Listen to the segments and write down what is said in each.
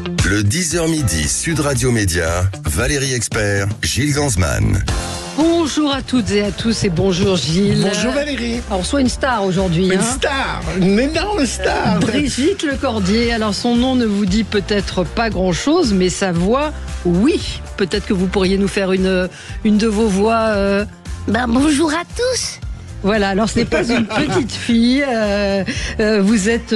Le 10h midi Sud Radio Média, Valérie Expert, Gilles Gansman. Bonjour à toutes et à tous et bonjour Gilles. Bonjour Valérie. Alors, on reçoit une star aujourd'hui. Une star, une énorme star. Brigitte Lecordier. Alors son nom ne vous dit peut-être pas grand-chose, mais sa voix, oui. Peut-être que vous pourriez nous faire une de vos voix. Bonjour à tous. Voilà, alors ce n'est pas une petite fille, vous êtes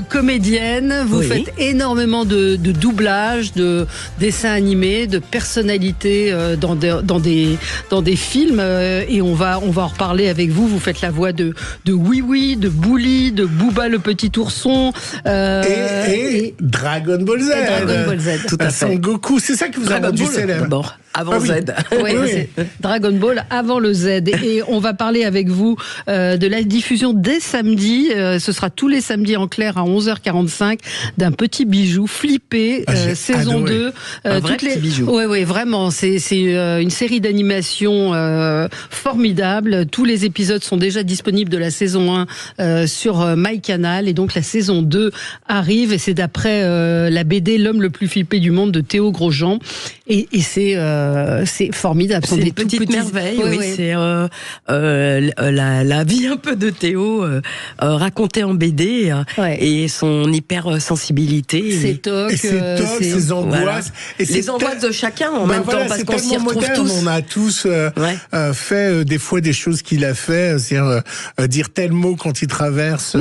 comédienne, vous faites énormément de doublage, de dessins animés, de personnalités dans des films et on va en reparler avec vous. Vous faites la voix de Oui Oui, de Bouli, de Booba le petit ourson et Dragon Ball Z. Dragon Ball Z. Tout à fait. Son Goku, c'est ça qui vous a rendu célèbre. D'abord, avant Z. Oui. C'est Dragon Ball avant le Z. Et on va parler avec vous de la diffusion dès samedi. Ce sera tous les samedis en clair à 11h45 d'un petit bijou Flippé, saison 2. Un vrai petit bijou. Oui, vraiment. C'est une série d'animation formidable. Tous les épisodes sont déjà disponibles de la saison 1 sur MyCanal. Et donc la saison 2 arrive et c'est d'après la BD L'homme le plus flippé du monde de Théo Grosjean. Et c'est formidable. C'est une petite merveille. Oui. C'est la vie un peu de Théo racontée en BD et son hypersensibilité. Ses tocs, ses angoisses. Voilà. Et les angoisses de chacun en même temps, parce qu'on s'y retrouve tous. On a tous fait des fois des choses qu'il a fait, c'est-à-dire dire tel mot quand il traverse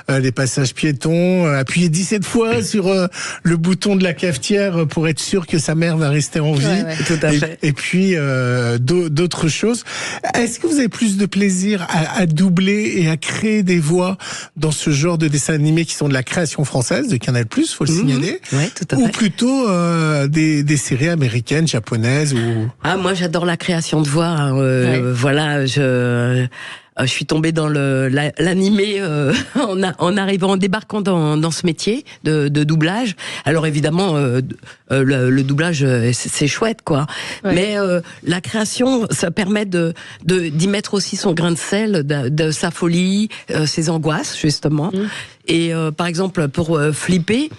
les passages piétons, appuyer 17 fois sur le bouton de la cafetière pour être sûr que sa mère va rester en vie. Tout à fait. Et puis d'autres choses. Est-ce que vous avez plus de plaisir à doubler et à créer des voix dans ce genre de dessins animés qui sont de la création française de Canal+, faut le signaler, tout à fait. ou plutôt des séries américaines, japonaises ou... Ah, moi j'adore la création de voix. Voilà, je suis tombée dans l'animé en débarquant dans ce métier de doublage. Alors évidemment, le doublage c'est chouette quoi. Mais la création, ça permet d'y mettre aussi son grain de sel, de sa folie, ses angoisses justement. Et par exemple pour Flipper.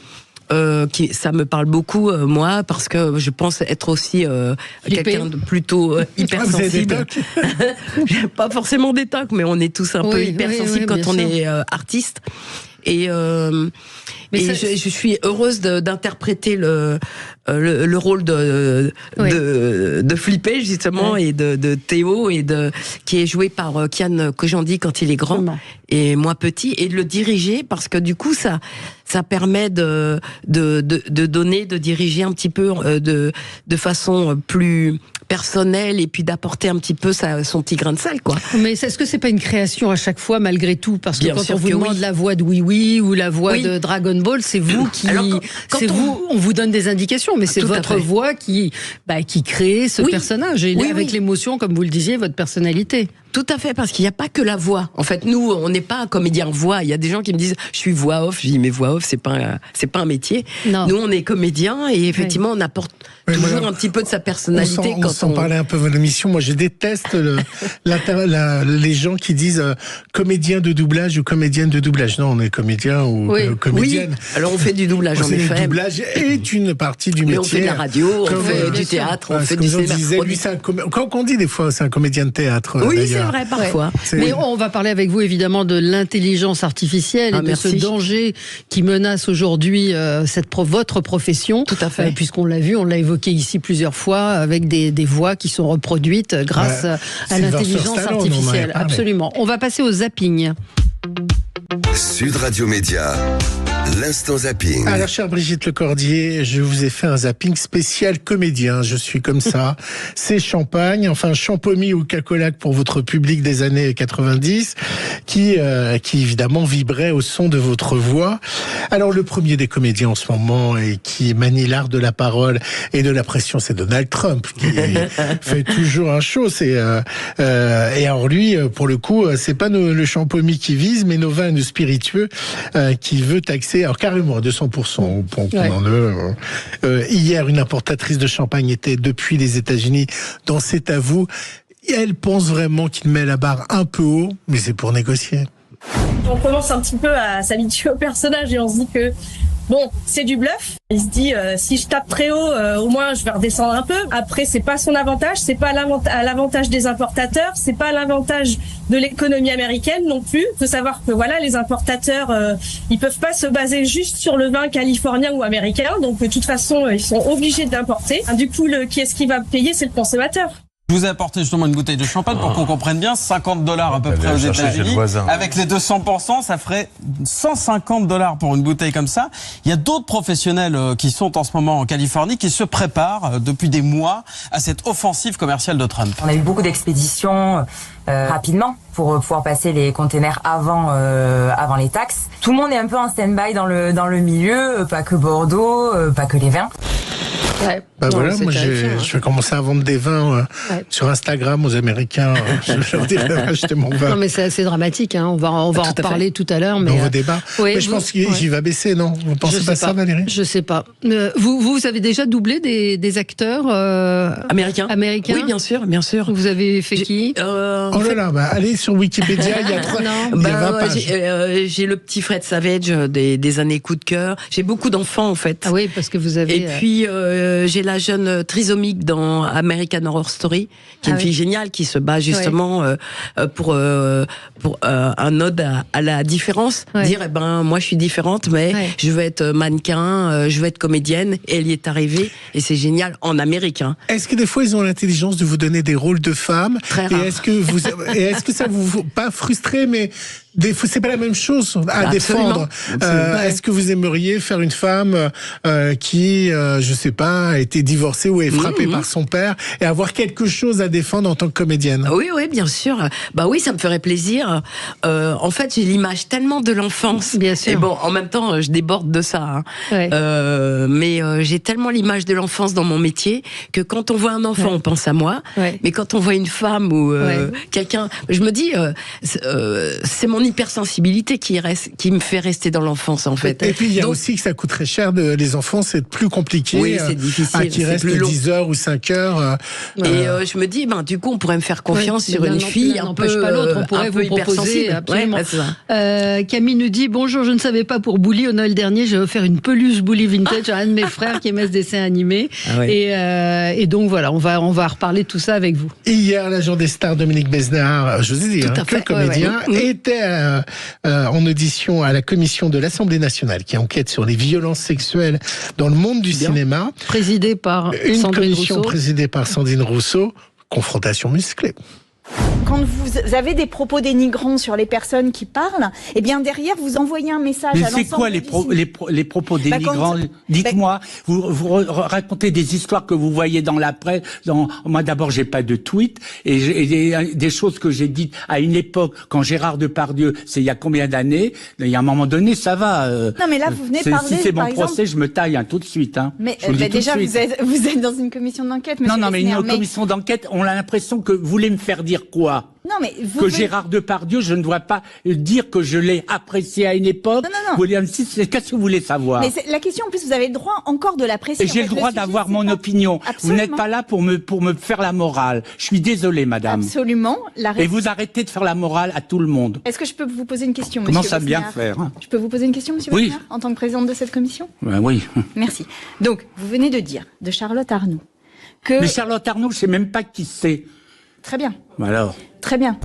Ça me parle beaucoup moi parce que je pense être aussi quelqu'un de plutôt hypersensible. Pas forcément des tocs, mais on est tous un peu hypersensibles quand on est artiste. Et je suis heureuse d'interpréter le rôle de Flippé justement et de Théo qui est joué par Kian Kojandi quand il est grand et moi petit, et de le diriger parce que du coup ça permet de donner, de diriger un petit peu de façon plus personnelle et puis d'apporter un petit peu son petit grain de sel quoi. Mais est-ce que c'est pas une création à chaque fois malgré tout, parce que quand on vous demande la voix de Oui Oui ou la voix de Dragon Ball, c'est vous qui on vous donne des indications, mais c'est votre voix qui crée ce personnage et avec l'émotion, comme vous le disiez, votre personnalité. Tout à fait, parce qu'il n'y a pas que la voix. En fait, nous, on n'est pas comédien voix. Il y a des gens qui me disent, je suis voix off. Je dis, mais voix off, c'est pas un métier. Non. Nous, on est comédien et effectivement, on apporte toujours un petit peu de sa personnalité. On s'en parlait un peu de l'émission. Moi, je déteste les gens qui disent comédien de doublage ou comédienne de doublage. Non, on est comédien ou comédienne. Oui. Alors, on fait du doublage, en effet. Le doublage est une partie du métier. Mais on fait de la radio, on fait du théâtre, on fait du cinéma. Quand on dit des fois, c'est un comédien de théâtre. Oui, c'est vrai, parfois. Mais on va parler avec vous évidemment de l'intelligence artificielle et de ce danger qui menace aujourd'hui votre profession. Tout à fait. Puisqu'on l'a vu, on l'a évoqué ici plusieurs fois, avec des voix qui sont reproduites grâce à l'intelligence artificielle. Absolument. On va passer au zapping. Sud Radio Média. L'instant zapping. Alors, chère Brigitte Lecordier, je vous ai fait un zapping spécial comédien. Je suis comme ça. C'est Champagne, enfin Champomy ou Cacolac pour votre public des années 90, qui évidemment vibrait au son de votre voix. Alors, le premier des comédiens en ce moment et qui manie l'art de la parole et de la pression, c'est Donald Trump, qui fait toujours un show. Et alors lui, pour le coup, c'est pas le Champomy qui vise, mais nos vins et nos spiritueux qui veut taxer. Alors carrément, à 200%. Hier, une importatrice de champagne était depuis les États-Unis dans C'est à vous. Et elle pense vraiment qu'il met la barre un peu haut, mais c'est pour négocier. On commence un petit peu à s'habituer au personnage et on se dit que Bon, c'est du bluff. Il se dit, si je tape très haut, au moins je vais redescendre un peu. Après, c'est pas son avantage, c'est pas à l'avantage des importateurs, c'est pas à l'avantage de l'économie américaine non plus. Il faut savoir que voilà, les importateurs, ils peuvent pas se baser juste sur le vin californien ou américain. Donc de toute façon, ils sont obligés d'importer. Du coup, qui est-ce qui va payer? C'est le consommateur. Je vous ai apporté justement une bouteille de champagne pour qu'on comprenne bien, $50 à peu près aux États-Unis. Avec les 200%, ça ferait $150 pour une bouteille comme ça. Il y a d'autres professionnels qui sont en ce moment en Californie qui se préparent depuis des mois à cette offensive commerciale de Trump. On a eu beaucoup d'expéditions rapidement pour pouvoir passer les containers avant les taxes. Tout le monde est un peu en stand-by dans le milieu, pas que Bordeaux, pas que les vins. Ouais. Bah Non, voilà, moi je vais commencer à vendre des vins sur Instagram aux Américains. Je leur dirai acheter mon vin. Non mais c'est assez dramatique, hein. On va en reparler tout à l'heure. Dans vos débats. Oui, mais je pense qu'il va baisser, non? Vous pensez pas ça, Valérie? Je sais pas. Vous avez déjà doublé des acteurs américains? Oui, bien sûr, bien sûr. Vous avez fait qui? Oh là là, allez sur Wikipédia, il y a 20 pages. J'ai le petit Fred Savage des années coup de cœur. J'ai beaucoup d'enfants en fait. Ah oui, parce que vous avez. Et puis j'ai la jeune trisomique dans American Horror Story, qui est une fille géniale qui se bat justement pour un ode à la différence. Dire moi je suis différente, mais je veux être mannequin, je veux être comédienne. Et elle y est arrivée et c'est génial en américain. Est-ce que des fois ils ont l'intelligence de vous donner des rôles de femmes? Très rare. Et est-ce que ça vous pas frustré, mais c'est pas la même chose à défendre. Est-ce que vous aimeriez faire une femme qui, je sais pas, a été divorcée ou est frappée par son père et avoir quelque chose à défendre en tant que comédienne? Oui, bien sûr. Bah oui, ça me ferait plaisir. En fait, j'ai l'image tellement de l'enfance. Bien sûr. Et bon, en même temps, je déborde de ça. Mais j'ai tellement l'image de l'enfance dans mon métier que quand on voit un enfant, on pense à moi. Mais quand on voit une femme ou quelqu'un, je me dis, c'est mon hypersensibilité qui me fait rester dans l'enfance en fait. Et puis il y a aussi que ça coûte très cher, les enfants c'est plus compliqué. Oui, c'est difficile. Qui reste 10 heures ou 5 heures. Et je me dis, du coup on pourrait me faire confiance sur une fille un peu pas l'autre, on pourrait vous proposer absolument. Camille nous dit bonjour, je ne savais pas pour Bouli au Noël dernier, j'ai offert une peluche Bouli vintage à un de mes frères qui aimait ce dessin animé. Et donc voilà, on va reparler de tout ça avec vous. Hier, l'agent des stars Dominique Besnéard, je vous ai dit, que comédien, était en audition à la commission de l'Assemblée nationale qui enquête sur les violences sexuelles dans le monde du cinéma. Présidée par une Sandrine commission Rousseau. présidée par Sandrine Rousseau. Confrontation musclée. Quand vous avez des propos dénigrants sur les personnes qui parlent, eh bien derrière vous envoyez un message à l'ensemble. Mais c'est quoi les propos dénigrants? Dites-moi, vous racontez des histoires que vous voyez dans la presse. Moi d'abord j'ai pas de tweet et des choses que j'ai dites à une époque quand Gérard Depardieu, c'est il y a combien d'années? Il y a un moment donné, ça va. Non mais là vous venez parler. Si c'est mon exemple, procès, je me taille tout de suite. Mais déjà vous êtes dans une commission d'enquête. Non mais une commission d'enquête, on a l'impression que vous voulez me faire dire quoi? Non, mais Gérard Depardieu, je ne dois pas dire que je l'ai apprécié à une époque. Non. William VI, qu'est-ce que vous voulez savoir? Mais la question, en plus, vous avez le droit encore de l'apprécier. Et j'ai le droit d'avoir mon opinion. Absolument. Vous n'êtes pas là pour me faire la morale. Je suis désolé, madame. Absolument. Et vous arrêtez de faire la morale à tout le monde. Est-ce que je peux vous poser une question, monsieur? Comment ça bien faire? Je peux vous poser une question, monsieur Besnéard, en tant que présidente de cette commission? Oui. Merci. Donc, vous venez de dire de Charlotte Arnoult que... Mais Charlotte Arnoult, je sais même pas qui c'est. Très bien. Alors. Très bien.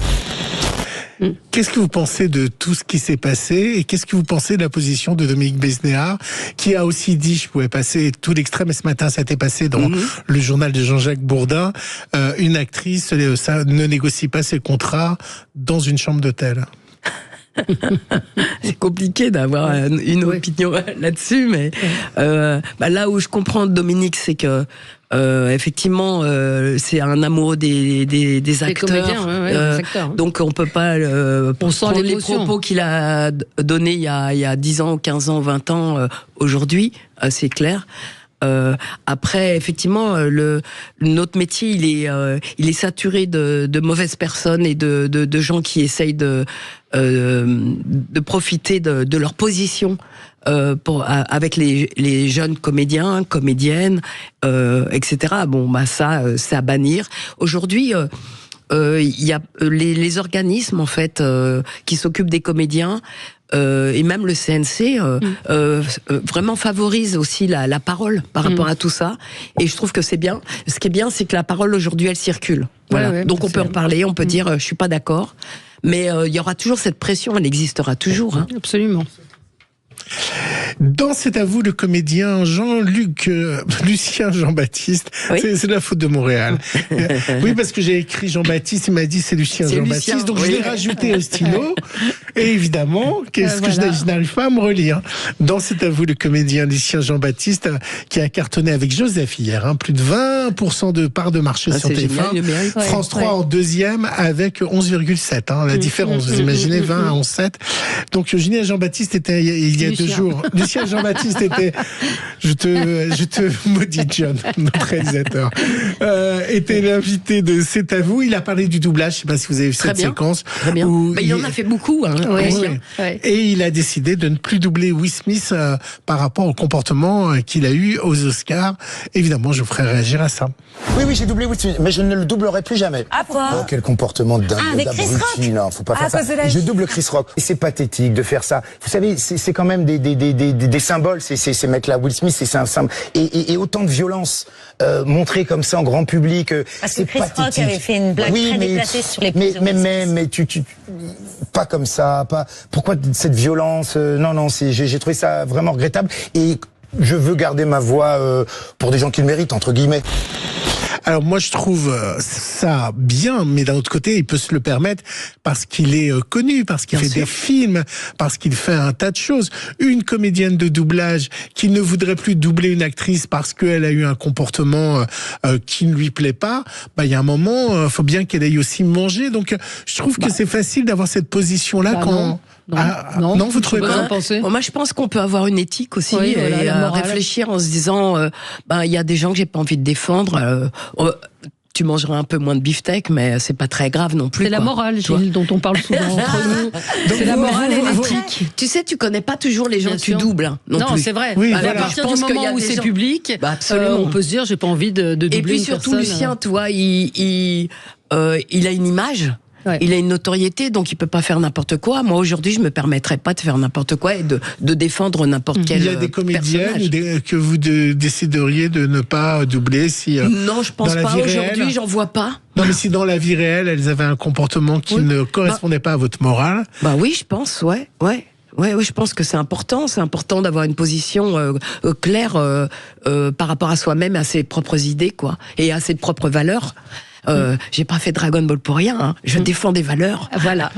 Qu'est-ce que vous pensez de tout ce qui s'est passé et qu'est-ce que vous pensez de la position de Dominique Besnéard qui a aussi dit, je pouvais passer tout l'extrême et ce matin ça a été passé dans le journal de Jean-Jacques Bourdin, une actrice ça ne négocie pas ses contrats dans une chambre d'hôtel. C'est compliqué d'avoir une opinion là-dessus, mais là où je comprends Dominique, c'est que effectivement, c'est un amoureux des acteurs. Comédiens, des acteurs. Donc on peut pas prendre les propos qu'il a donnés il y a 10 ans, 15 ans, 20 ans aujourd'hui, c'est clair. Après, effectivement, notre métier, il est saturé de mauvaises personnes et de gens qui essayent de profiter de leur position avec les jeunes comédiens, comédiennes, etc. Bon, ça, c'est à bannir. Aujourd'hui, il y a les organismes en fait qui s'occupent des comédiens et même le CNC vraiment favorise aussi la parole par rapport à tout ça. Et je trouve que c'est bien. Ce qui est bien, c'est que la parole aujourd'hui, elle circule. Voilà. Ouais, donc on peut en parler, on peut dire je suis pas d'accord. Mais il y aura toujours cette pression, elle existera toujours. Hein. Absolument. Dans C'est à vous, le comédien Lucien Jean-Baptiste, c'est de la faute de Montréal. Oui, parce que j'ai écrit Jean-Baptiste, il m'a dit c'est Lucien Jean-Baptiste, donc je l'ai rajouté au stylo. Et évidemment, que je n'arrive pas à me relire. Dans C'est à vous, le comédien Lucien Jean-Baptiste, qui a cartonné avec Joseph hier, plus de 20% de part de marché sur TF1. France 3 en deuxième avec 11,7. La différence, vous imaginez, 20 à 11,7. Donc Julien Jean-Baptiste était il y a 2 jours. Lucien Jean-Baptiste était, je te maudis John, notre réalisateur, était l'invité de C'est à vous. Il a parlé du doublage, je ne sais pas si vous avez vu cette séquence. Très bien. Il en a fait beaucoup. Et il a décidé de ne plus doubler Will Smith par rapport au comportement qu'il a eu aux Oscars. Évidemment, je vous ferai réagir à ça. Oui, j'ai doublé Will Smith, mais je ne le doublerai plus jamais. Ah, quoi? Oh, quel comportement d'abruti. Non, faut pas faire ça. Je double Chris Rock. Et c'est pathétique de faire ça. Vous savez, c'est quand même des symboles, ces mecs-là. Will Smith, c'est un symbole. Et autant de violence montrée comme ça en grand public, parce que Chris Rock avait fait une blague très déplacée sur les mais tu pas comme ça, pas. Pourquoi cette violence? Non, j'ai trouvé ça vraiment regrettable. Et je veux garder ma voix pour des gens qui le méritent, entre guillemets. Alors moi je trouve ça bien, mais d'un autre côté il peut se le permettre parce qu'il est connu, parce qu'il fait des films, parce qu'il fait un tas de choses. Une comédienne de doublage qui ne voudrait plus doubler une actrice parce qu'elle a eu un comportement qui ne lui plaît pas, il y a un moment, faut bien qu'elle aille aussi manger. Donc je trouve que c'est facile d'avoir cette position-là quand... Non, vous trouvez pas? Moi, je pense qu'on peut avoir une éthique aussi et réfléchir en se disant, il y a des gens que j'ai pas envie de défendre. Tu mangeras un peu moins de beefsteak, mais c'est pas très grave non plus. C'est la morale, Gilles, dont on parle souvent entre nous. C'est la morale et l'éthique. Tu sais, tu connais pas toujours les gens que tu doubles. Non, c'est vrai. Oui, à partir du moment où c'est public, on peut se dire, j'ai pas envie de doubler une personne. Et puis surtout, Lucien, tu vois, il a une image. Il a une notoriété, donc il peut pas faire n'importe quoi. Moi, aujourd'hui, je me permettrais pas de faire n'importe quoi et de défendre n'importe quel personnage. Il y a des comédiennes que vous décideriez de ne pas doubler si... non, je pense pas. Aujourd'hui, j'en vois pas. Non, mais si dans la vie réelle, elles avaient un comportement qui ne correspondait pas à votre morale... oui, je pense, ouais, je pense que c'est important. C'est important d'avoir une position claire par rapport à soi-même, à ses propres idées, quoi, et à ses propres valeurs. J'ai pas fait Dragon Ball pour rien. Je défends des valeurs. Voilà.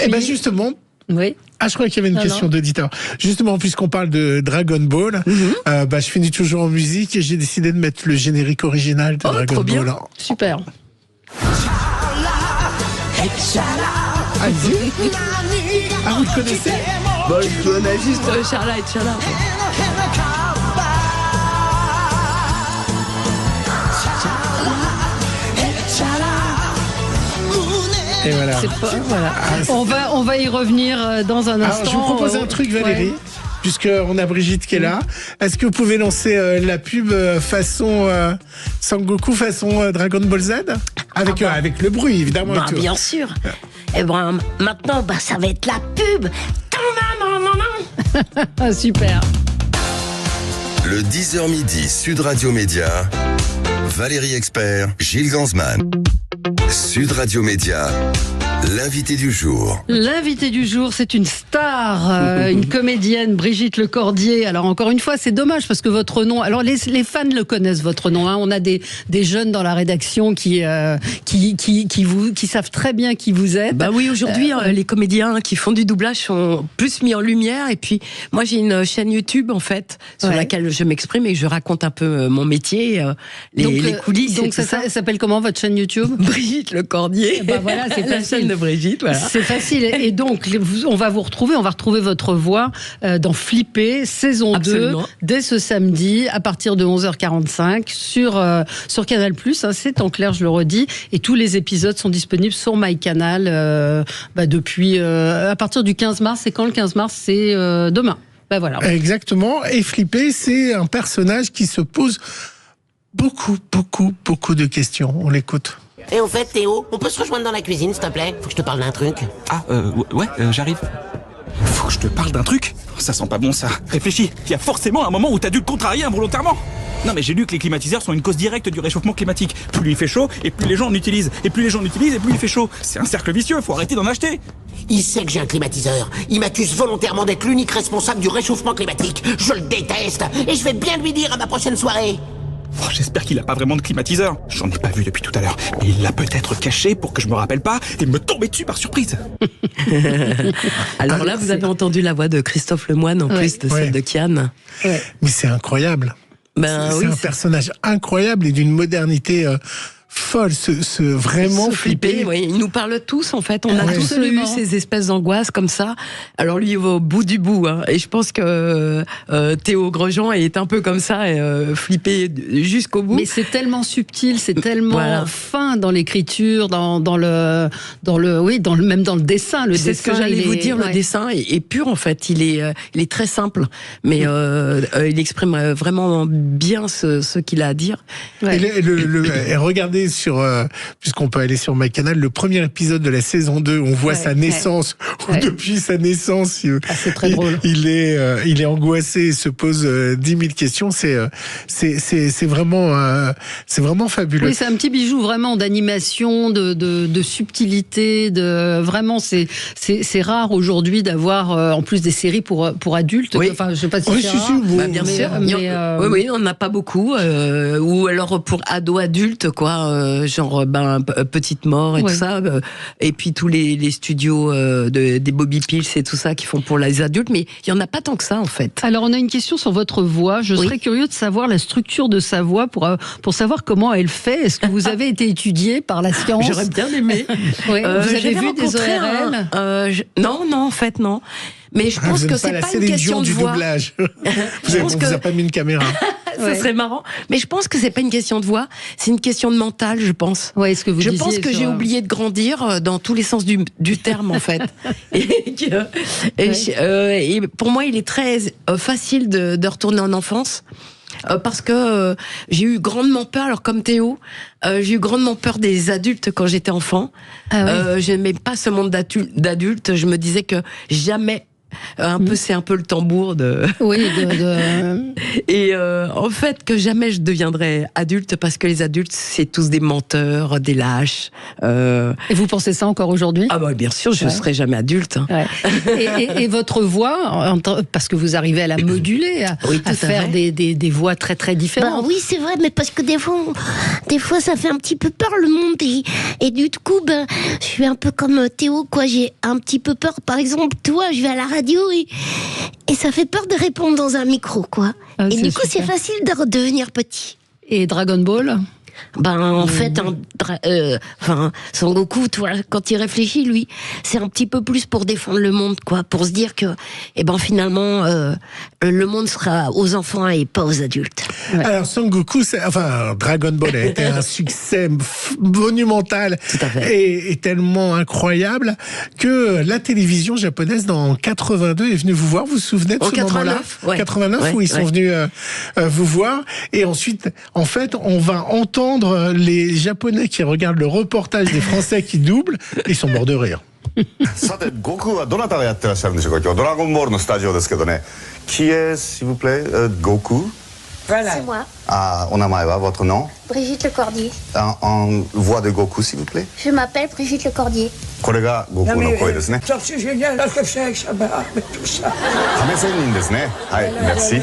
Et ben justement. Oui. Je crois qu'il y avait une question d'auditeur. Justement, puisqu'on parle de Dragon Ball, je finis toujours en musique et j'ai décidé de mettre le générique original de Dragon Ball. Super. Allez-y. Vous le connaissez? Je connais juste Charla et Tchala. Et voilà. On va y revenir dans un instant. Alors, je vous propose un truc, Valérie. Puisqu'on a Brigitte qui est là, est-ce que vous pouvez lancer la pub façon Sangoku, façon Dragon Ball Z avec le bruit, évidemment. Bien sûr. Et maintenant, ça va être la pub. Super. Le 10h midi, Sud Radio Média, Valérie Expert, Gilles Gansman. Sud Radio Média, l'invité du jour. L'invité du jour, c'est une star, une comédienne, Brigitte Lecordier. Alors encore une fois, c'est dommage parce que votre nom... Alors les fans le connaissent, votre nom. On a des jeunes dans la rédaction qui savent très bien qui vous êtes. Oui, aujourd'hui, les comédiens qui font du doublage sont plus mis en lumière. Et puis, moi, j'ai une chaîne YouTube, en fait, sur laquelle je m'exprime et je raconte un peu mon métier, les coulisses. Donc ça s'appelle comment, votre chaîne YouTube? Brigitte Lecordier. Voilà, c'est la chaîne de Brigitte, voilà. C'est facile. Et donc, on va retrouver votre voix dans Flipper, saison 2, dès ce samedi, à partir de 11h45, sur Canal+. C'est en clair, je le redis. Et tous les épisodes sont disponibles sur MyCanal depuis... à partir du 15 mars. C'est quand le 15 mars? C'est demain. Voilà. Exactement. Et Flipper, c'est un personnage qui se pose beaucoup de questions. On l'écoute. Et au fait, Théo, on peut se rejoindre dans la cuisine, s'il te plaît? Faut que je te parle d'un truc. Ouais, j'arrive. Faut que je te parle d'un truc. Ça sent pas bon, ça. Réfléchis, il y a forcément un moment où t'as dû le contrarier involontairement. Non mais j'ai lu que les climatiseurs sont une cause directe du réchauffement climatique. Plus il fait chaud, et plus les gens en utilisent. Et plus les gens en utilisent, et plus il fait chaud. C'est un cercle vicieux, faut arrêter d'en acheter. Il sait que j'ai un climatiseur. Il m'accuse volontairement d'être l'unique responsable du réchauffement climatique. Je le déteste, et je vais bien lui dire à ma prochaine soirée. Oh, j'espère qu'il a pas vraiment de climatiseur. J'en ai pas vu depuis tout à l'heure. Mais il l'a peut-être caché pour que je me rappelle pas et me tomber dessus par surprise. Alors là, vous avez entendu la voix de Christophe Lemoine en plus de celle de Kian. Mais c'est incroyable. C'est un personnage incroyable et d'une modernité folle, vraiment flippé. Oui, il nous parle tous en fait. On a tous eu ces espèces d'angoisses comme ça. Alors lui, il va au bout du bout. Hein. Et je pense que Théo Grosjean est un peu comme ça, flippé jusqu'au bout. Mais c'est tellement subtil, c'est tellement fin dans l'écriture, même dans le dessin. C'est ce que j'allais vous dire. Le dessin est pur en fait. Il est très simple, mais il exprime vraiment bien ce qu'il a à dire. Et regardez puisqu'on peut aller sur MyCanal, le premier épisode de la saison 2, on voit sa naissance, où depuis sa naissance, c'est très drôle. Il est angoissé et se pose 10 000 questions. C'est vraiment fabuleux. Oui, c'est un petit bijou vraiment d'animation, de subtilité, vraiment c'est rare aujourd'hui d'avoir en plus des séries pour adultes. Oui. Enfin, je sais pas si c'est rare. Bien sûr. Oui, on n'a pas beaucoup. Ou alors pour ados adultes, quoi. Genre Petite Mort et tout ça, et puis tous les studios des Bobby Pills et tout ça qui font pour les adultes, mais il y en a pas tant que ça en fait. Alors on a une question sur votre voix. Je serais curieux de savoir la structure de sa voix pour savoir comment elle fait. Est-ce que vous avez été étudié par la science? J'aurais bien aimé. Vous avez vu des ORL? Non, en fait non. Mais je pense que c'est pas une question de voix. Doublage. Vous n'avez pas mis une caméra. Ça serait marrant. Mais je pense que c'est pas une question de voix, c'est une question de mental, je pense. Ouais, ce que vous disiez. Je pense que j'ai oublié de grandir dans tous les sens du terme, en fait. Et pour moi, il est très facile de retourner en enfance. Parce que j'ai eu grandement peur, alors comme Théo, j'ai eu grandement peur des adultes quand j'étais enfant. Je n'aimais pas ce monde d'adultes. Je me disais que jamais... c'est un peu le tambour de... Oui, Et en fait, que jamais je deviendrai adulte, parce que les adultes, c'est tous des menteurs, des lâches. Et vous pensez ça encore aujourd'hui? Ah bah bien sûr, je ne serai jamais adulte. Et votre voix, parce que vous arrivez à la moduler, à faire des voix très très différentes. Oui, c'est vrai, mais parce que des fois ça fait un petit peu peur le monde, et du coup, je suis un peu comme Théo, quoi. J'ai un petit peu peur. Par exemple, toi, je vais à la radio et ça fait peur de répondre dans un micro, quoi. Et du coup, c'est facile de redevenir petit. Et Dragon Ball? En fait, Son Goku, toi, quand il réfléchit, lui, c'est un petit peu plus pour défendre le monde, quoi, pour se dire que, finalement, le monde sera aux enfants et pas aux adultes. Alors, Son Goku, Dragon Ball a été un succès monumental et tellement incroyable que la télévision japonaise, dans 82, est venue vous voir. Vous vous souvenez de ce moment-là? 89, où ils sont venus vous voir. Et ensuite, en fait, on va entendre les Japonais qui regardent le reportage des Français qui doublent, ils sont morts de rire. さて、悟空はどなたがやってらっしゃるんでしょうか。今日ドラゴンボールのスタジオですけどね。Qui est, s'il vous plaît, Goku? Voilà. C'est moi. Ah, on a votre nom? Brigitte Lecordier. En voix de Goku, s'il vous plaît. Je m'appelle Brigitte Lecordier. これが悟空の声ですね。C'est génial, ce que c'est avec sa barbe et tout ça. 亀仙人ですね。はい、merci.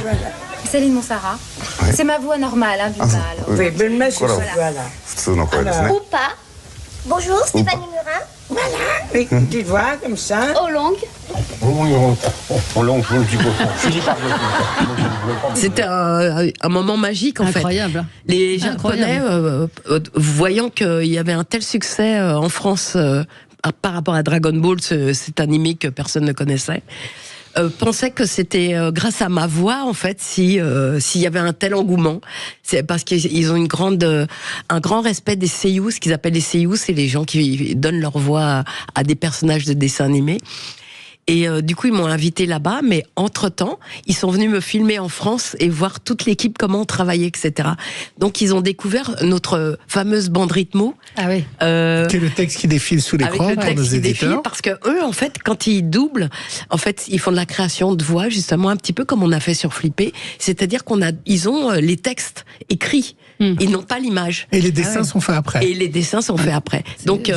Céline Montserrat. C'est ma voix normale, du mal. Oui, belle messe, voilà. Ou pas. Bonjour, Stéphanie Murin. Voilà. Avec une petite voix comme ça. Au long. C'était un moment magique, en fait. Incroyable. Les Japonais, voyant qu'il y avait un tel succès en France par rapport à Dragon Ball, cet animé que personne ne connaissait, pensaient que c'était grâce à ma voix, en fait, s'il y avait un tel engouement. C'est parce qu'ils ont un grand respect des seiyuu. Ce qu'ils appellent les seiyuu, c'est les gens qui donnent leur voix à des personnages de dessins animés. Et du coup, ils m'ont invité là-bas, mais entre-temps, ils sont venus me filmer en France et voir toute l'équipe, comment on travaillait, etc. Donc, ils ont découvert notre fameuse bande rythmo. Ah oui. Qui est le texte qui défile sous l'écran pour nos éditeurs. Parce que eux, en fait, quand ils doublent, en fait, ils font de la création de voix, justement, un petit peu comme on a fait sur Flippé. C'est-à-dire ils ont les textes écrits. Ils n'ont pas l'image. Et les dessins sont faits après. Et les dessins sont faits après. Donc,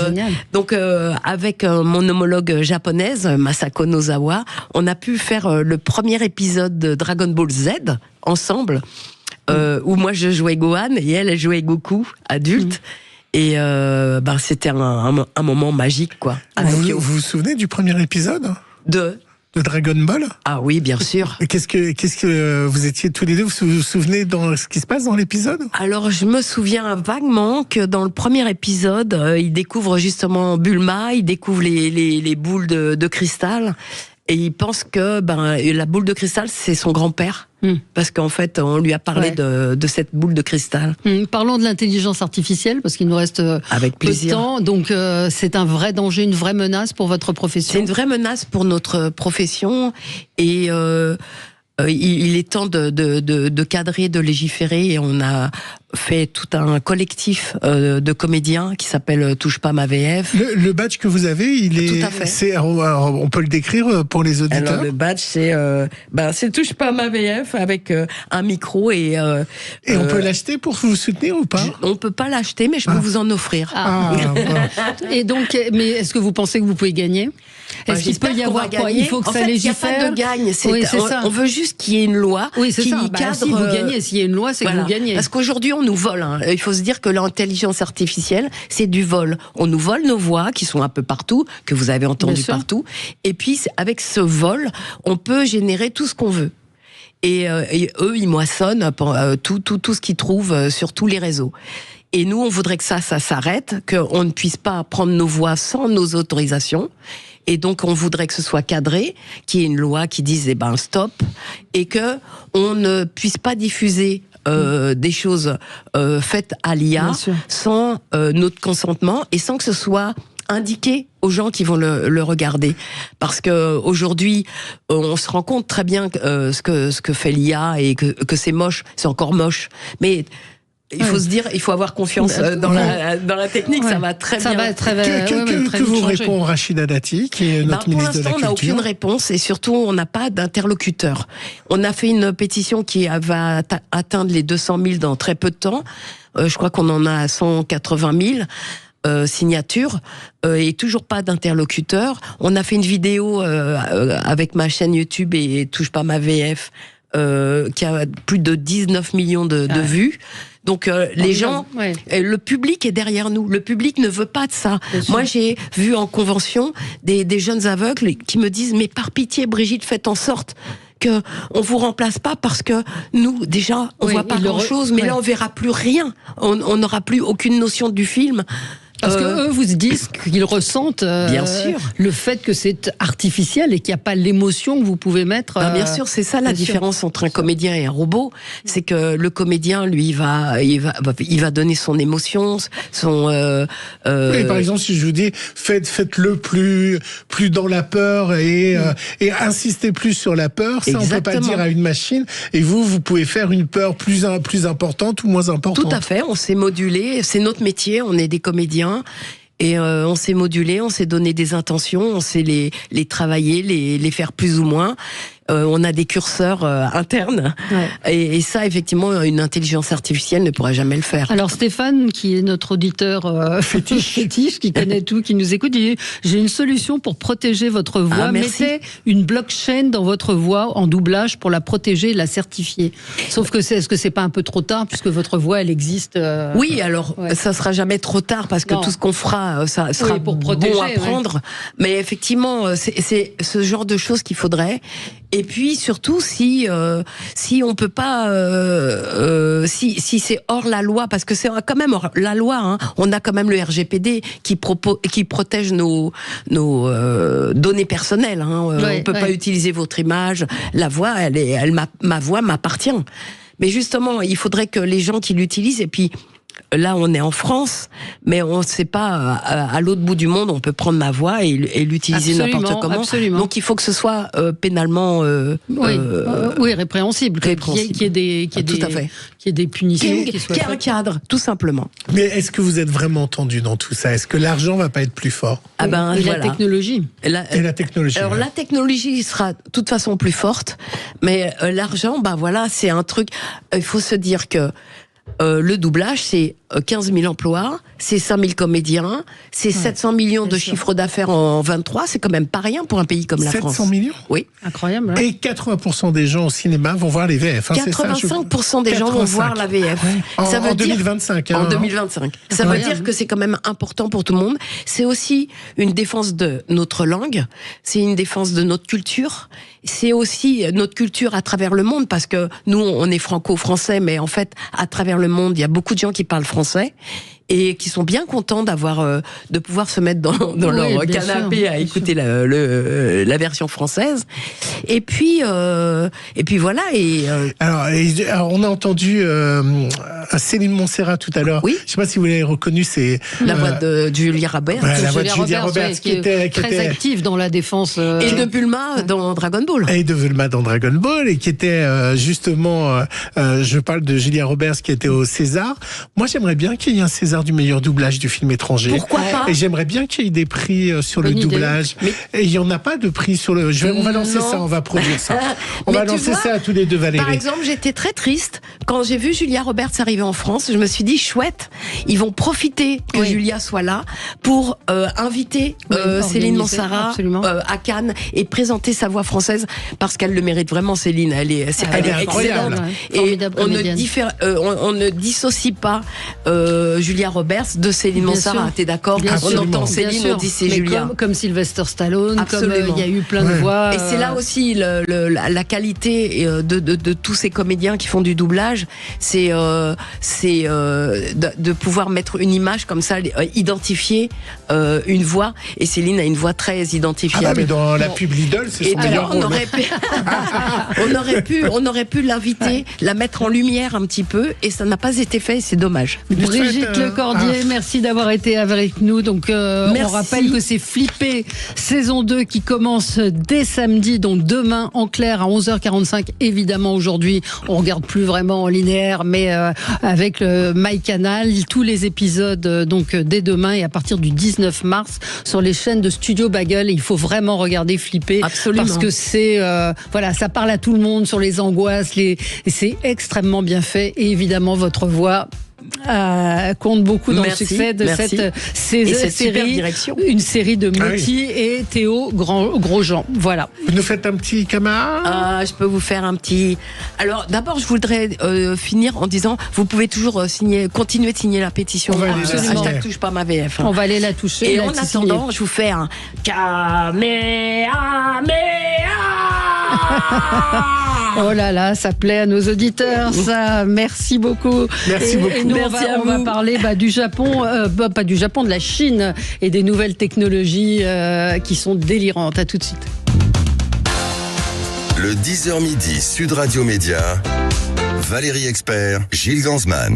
avec mon homologue japonaise, Masako Nozawa, on a pu faire le premier épisode de Dragon Ball Z ensemble, où moi je jouais Gohan et elle jouait Goku adulte. Et c'était un moment magique, quoi. Vous vous souvenez du premier épisode de Dragon Ball? Ah oui, bien sûr. Qu'est-ce que vous étiez tous les deux, vous vous souvenez de ce qui se passe dans l'épisode? Alors, je me souviens vaguement que dans le premier épisode, il découvre justement Bulma, il découvre les boules de cristal, et il pense que la boule de cristal, c'est son grand-père. Parce qu'en fait, on lui a parlé de cette boule de cristal. Parlons de l'intelligence artificielle, parce qu'il nous reste avec plaisir. Peu de temps. Donc, c'est un vrai danger, une vraie menace pour votre profession. C'est une vraie menace pour notre profession. Et il est temps de cadrer, de légiférer. Et on a fait tout un collectif de comédiens qui s'appelle Touche pas ma VF. Le badge que vous avez, il est... Tout à fait. On peut le décrire pour les auditeurs? Alors, le badge, c'est Touche pas ma VF avec un micro et on peut l'acheter pour vous soutenir ou pas? On peut pas l'acheter, mais je peux vous en offrir. Et donc, mais est-ce que vous pensez que vous pouvez gagner? Est-ce qu'il peut y avoir quoi? Il faut que ça légifère. Il n'y a pas de gagne. On veut juste qu'il y ait une loi qui cadre. Si vous gagnez, s'il y a une loi, c'est que vous gagnez. Parce qu'aujourd'hui, on nous vole. Il faut se dire que l'intelligence artificielle, c'est du vol. On nous vole nos voix, qui sont un peu partout, que vous avez entendu partout. Et puis, avec ce vol, on peut générer tout ce qu'on veut. Et eux, ils moissonnent tout ce qu'ils trouvent sur tous les réseaux. Et nous, on voudrait que ça s'arrête, qu'on ne puisse pas prendre nos voix sans nos autorisations. Et donc, on voudrait que ce soit cadré, qu'il y ait une loi qui dise stop, et que on ne puisse pas diffuser des choses faites à l'IA sans notre consentement et sans que ce soit indiqué aux gens qui vont le regarder. Parce que aujourd'hui, on se rend compte très bien ce que fait l'IA et que c'est moche, c'est encore moche. Mais il faut se dire, il faut avoir confiance dans la technique, ça va très bien. Que vous répond Rachida Dati, qui est notre ministre de la Culture? Pour l'instant, on n'a aucune réponse et surtout, on n'a pas d'interlocuteur. On a fait une pétition qui va atteindre les 200 000 dans très peu de temps. Je crois qu'on en a 180 000 signatures et toujours pas d'interlocuteur. On a fait une vidéo avec ma chaîne YouTube et Touche pas ma VF qui a plus de 19 millions de vues. Donc les gens, le public est derrière nous. Le public ne veut pas de ça. Moi, j'ai vu en convention des jeunes aveugles qui me disent « Mais par pitié, Brigitte, faites en sorte que on vous remplace pas parce que nous, déjà, on voit pas grand-chose, mais là, on verra plus rien. On n'aura plus aucune notion du film. » Parce que eux vous disent qu'ils ressentent bien sûr le fait que c'est artificiel et qu'il n'y a pas l'émotion que vous pouvez mettre. Bien sûr, c'est ça la différence entre un comédien et un robot, c'est que le comédien, lui, il va donner son émotion, son. Oui, par exemple, si je vous dis faites-le plus dans la peur et insistez plus sur la peur, ça on peut pas le dire à une machine. Et vous pouvez faire une peur plus importante ou moins importante. Tout à fait, on s'est modulé, c'est notre métier, on est des comédiens. Et on s'est modulé, on s'est donné des intentions, on sait les travailler, les faire plus ou moins. On a des curseurs internes. Et ça, effectivement, une intelligence artificielle ne pourra jamais le faire. Alors Stéphane, qui est notre auditeur fétiche, qui connaît tout, qui nous écoute, dit « J'ai une solution pour protéger votre voix. Mettez une blockchain dans votre voix en doublage pour la protéger et la certifier. » Sauf que est-ce que c'est pas un peu trop tard, puisque votre voix, elle existe Oui, alors, ça sera jamais trop tard, parce que tout ce qu'on fera, ça sera pour protéger, bon à prendre. Mais effectivement, c'est ce genre de choses qu'il faudrait. Et puis surtout si on peut pas si c'est hors la loi, parce que c'est quand même hors la loi, hein, on a quand même le RGPD qui protège nos données personnelles, hein, on peut pas utiliser votre image, la voix ma voix m'appartient. Mais justement, il faudrait que les gens qui l'utilisent, et puis là, on est en France, mais on ne sait pas, à l'autre bout du monde, on peut prendre ma voix et l'utiliser n'importe comment. Absolument. Donc, il faut que ce soit pénalement... oui, répréhensible. Qu'il y ait des punitions. Qu'il y ait un cadre, tout simplement. Mais est-ce que vous êtes vraiment entendu dans tout ça? Est-ce que l'argent va pas être plus fort? Et la technologie. Et la technologie. Alors, la technologie sera de toute façon plus forte, mais l'argent, c'est un truc... Il faut se dire que le doublage, c'est 15 000 emplois, c'est 5 000 comédiens, c'est 700 millions de chiffre d'affaires en 23, c'est quand même pas rien pour un pays comme la France. 700 millions? Oui. Incroyable. Et 80% des gens au cinéma vont voir les VF. 85% des gens vont voir la VF. Oui. En 2025. En 2025. Ça veut dire que c'est quand même important pour tout le monde. C'est aussi une défense de notre langue, c'est une défense de notre culture, c'est aussi notre culture à travers le monde, parce que nous, on est franco-français, mais en fait, à travers le monde, il y a beaucoup de gens qui parlent français et qui sont bien contents de pouvoir se mettre dans leur canapé à écouter la version française. Et puis voilà. Alors, on a entendu Céline Montserrat tout à l'heure. Oui. Je sais pas si vous l'avez reconnu, c'est la voix de Julia Roberts. Ouais, la voix de Julia Roberts qui était très active dans la défense. Et de Bulma dans Dragon Ball. Et de Bulma dans Dragon Ball, et qui était justement, je parle de Julia Roberts qui était au César. Moi, j'aimerais bien qu'il y ait un César du meilleur doublage du film étranger. Pourquoi pas? Et j'aimerais bien qu'il y ait des prix sur le doublage. Et il n'y en a pas de prix sur le... On va lancer ça, on va produire ça. On va lancer ça à tous les deux, Valérie. Par exemple, j'étais très triste quand j'ai vu Julia Roberts arriver en France. Je me suis dit, chouette, ils vont profiter que Julia soit là pour inviter Céline Montserrat à Cannes et présenter sa voix française, parce qu'elle le mérite vraiment, Céline. Elle est excellente. Et on ne dissocie pas Julia Roberts de Céline Montserrat. T'es d'accord? On entend Céline, on dit c'est Julia. Comme Sylvester Stallone, comme il y a eu plein de voix. Et c'est là aussi la qualité de tous ces comédiens qui font du doublage, c'est de pouvoir mettre une image comme ça, identifier une voix. Et Céline a une voix très identifiable. Ah mais dans la pub Lidl, c'est son meilleur rôle. On aurait pu l'inviter, la mettre en lumière un petit peu, et ça n'a pas été fait, et c'est dommage. Brigitte Lecordier, merci d'avoir été avec nous. Donc, on rappelle que c'est Flippé saison 2 qui commence dès samedi, donc demain en clair à 11h45. Évidemment, aujourd'hui, on regarde plus vraiment en linéaire, mais avec le MyCanal, tous les épisodes donc dès demain et à partir du 19 mars sur les chaînes de Studio Bagel. Il faut vraiment regarder Flippé. Absolument. Parce que c'est ça parle à tout le monde sur les angoisses, c'est extrêmement bien fait, et évidemment votre voix compte beaucoup dans le succès de cette série, une série de Motti et Théo Grosjean. Voilà. Vous nous faites un petit camarade? Je peux vous faire un petit... Alors d'abord, je voudrais finir en disant, vous pouvez toujours continuer de signer la pétition. Hashtag touche pas ma VF. On va aller la toucher. Et en attendant, je vous fais un Kamehameha. Oh là là, ça plaît à nos auditeurs, ça. Merci beaucoup. Merci beaucoup. Et nous, on va parler du Japon, pas du Japon, de la Chine et des nouvelles technologies qui sont délirantes. À tout de suite. Le 10h midi, Sud Radio Média, Valérie Expert, Gilles Gansman.